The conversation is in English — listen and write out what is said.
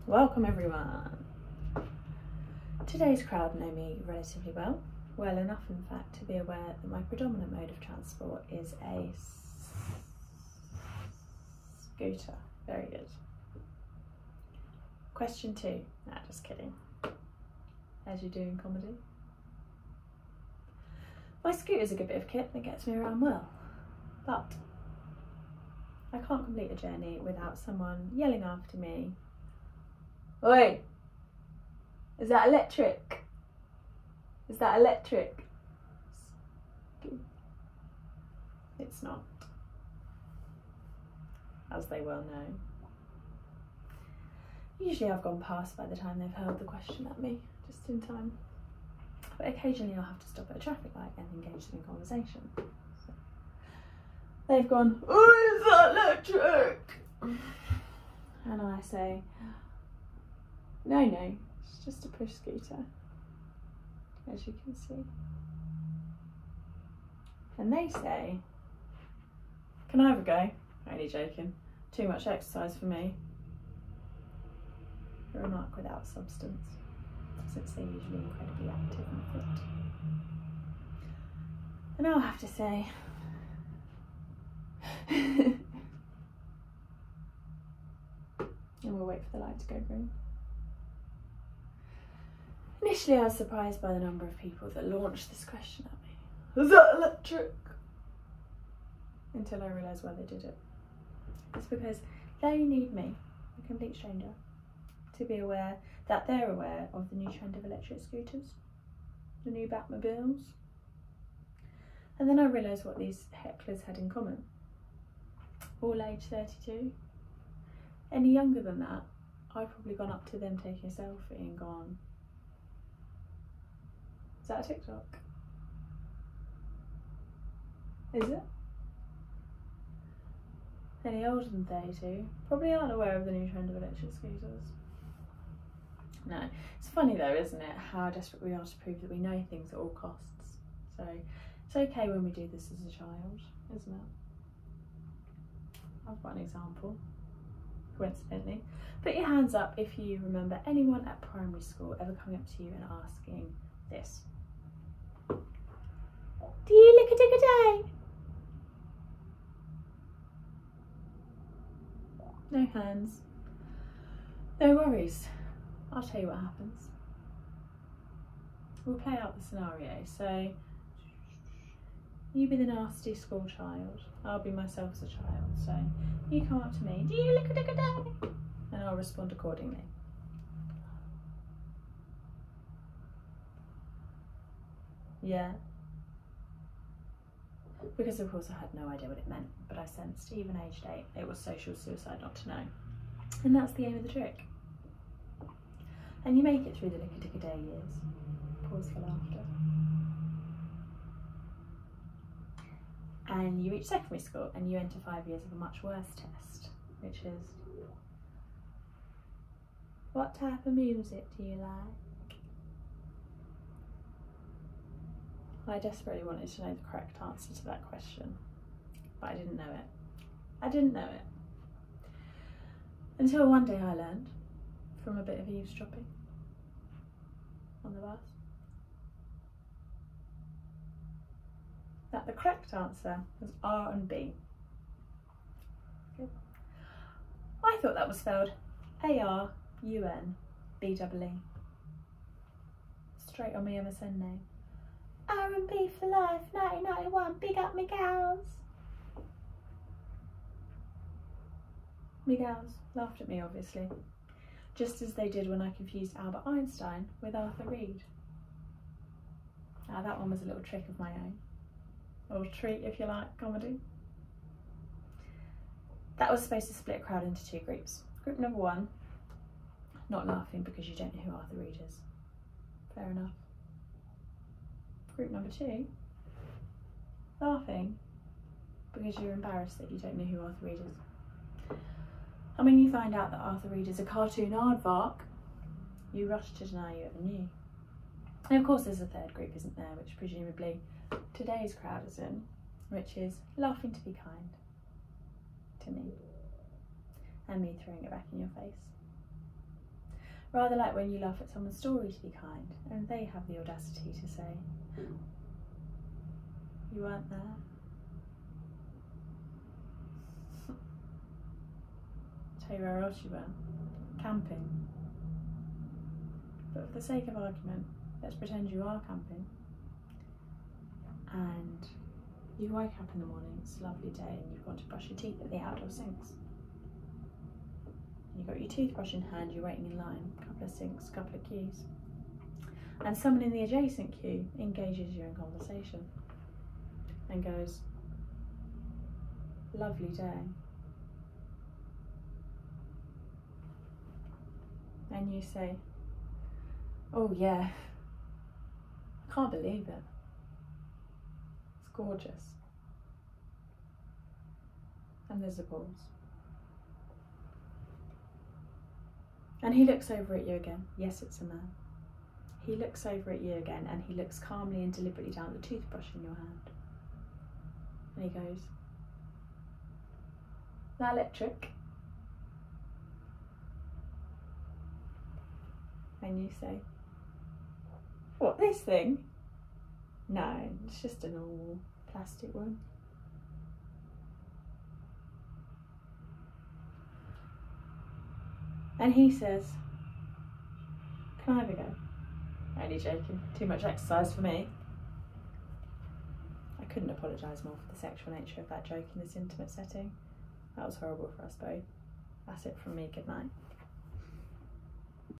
Welcome everyone. Today's crowd know me relatively well enough in fact to be aware that my predominant mode of transport is a scooter. Very good. Question 2. Nah, just kidding. As you do in comedy. My scooter's a good bit of kit that gets me around well, but I can't complete a journey without someone yelling after me, "Oi, is that electric? Is that electric?" It's not, as they well know. Usually I've gone past by the time they've hurled the question at me, just in time. But occasionally I'll have to stop at a traffic light and engage them in conversation. So they've gone, "Oh, is that electric?" And I say, no, it's just a push scooter, as you can see. And they say, "Can I have a go?" Only joking. Too much exercise for me. A remark without substance, since they're usually incredibly active and fit. And I'll have to say, and we'll wait for the light to go green. Initially I was surprised by the number of people that launched this question at me. "Is that electric?" Until I realised why they did it. It's because they need me, a complete stranger, to be aware that they're aware of the new trend of electric scooters, the new Batmobiles. And then I realised what these hecklers had in common. All age 32. Any younger than that, I've probably gone up to them taking a selfie and gone, "Is that a TikTok? Is it?" Any older than 32 probably aren't aware of the new trend of electric scooters. No, it's funny though, isn't it, how desperate we are to prove that we know things at all costs. So it's okay when we do this as a child, isn't it? I've got an example, coincidentally. Put your hands up if you remember anyone at primary school ever coming up to you and asking this: "Do you lick a dick a day?" No hands. No worries. I'll tell you what happens. We'll play out the scenario. So you be the nasty school child. I'll be myself as a child. So you come up to me, "Do you lick a dick a day?" And I'll respond accordingly. Yeah. Because of course I had no idea what it meant, but I sensed, even aged 8, it was social suicide not to know. And that's the aim of the trick. And you make it through the lick a dick a day years. Pause for laughter. And you reach secondary school and you enter 5 years of a much worse test, which is, "What type of music do you like?" I desperately wanted to know the correct answer to that question, but I didn't know it. I didn't know it. Until one day I learned, from a bit of eavesdropping on the bus, that the correct answer was R&B. Okay. I thought that was spelled ARUNBEE. Straight on my MSN name. R&B for life, 1991, big up me gals. Me gals laughed at me, obviously, just as they did when I confused Albert Einstein with Arthur Reed. Now that one was a little trick of my own, or treat if you like, comedy. That was supposed to split a crowd into 2 groups. Group number 1, not laughing because you don't know who Arthur Reed is. Fair enough. Group number 2, laughing because you're embarrassed that you don't know who Arthur Reed is. And when you find out that Arthur Reed is a cartoon aardvark, you rush to deny you ever knew. And of course there's a 3rd group, isn't there, which presumably today's crowd is in, which is laughing to be kind to me and me throwing it back in your face. Rather like when you laugh at someone's story to be kind and they have the audacity to say, you weren't there. Tell you where else you went. Camping. But for the sake of argument, let's pretend you are camping. And you wake up in the morning, it's a lovely day, and you've gone to brush your teeth at the outdoor sinks. You've got your toothbrush in hand, you're waiting in line, a couple of sinks, a couple of queues. And someone in the adjacent queue engages you in conversation and goes, lovely day. And you say, oh yeah, I can't believe it. It's gorgeous. And there's a pause. And he looks over at you again. Yes, it's a man. He looks over at you again and he looks calmly and deliberately down at the toothbrush in your hand. And he goes, that electric? And you say, what, this thing? No, it's just a normal plastic one. And he says, can I have a go? Only joking, too much exercise for me. I couldn't apologise more for the sexual nature of that joke in this intimate setting. That was horrible for us both. That's it from me, good night.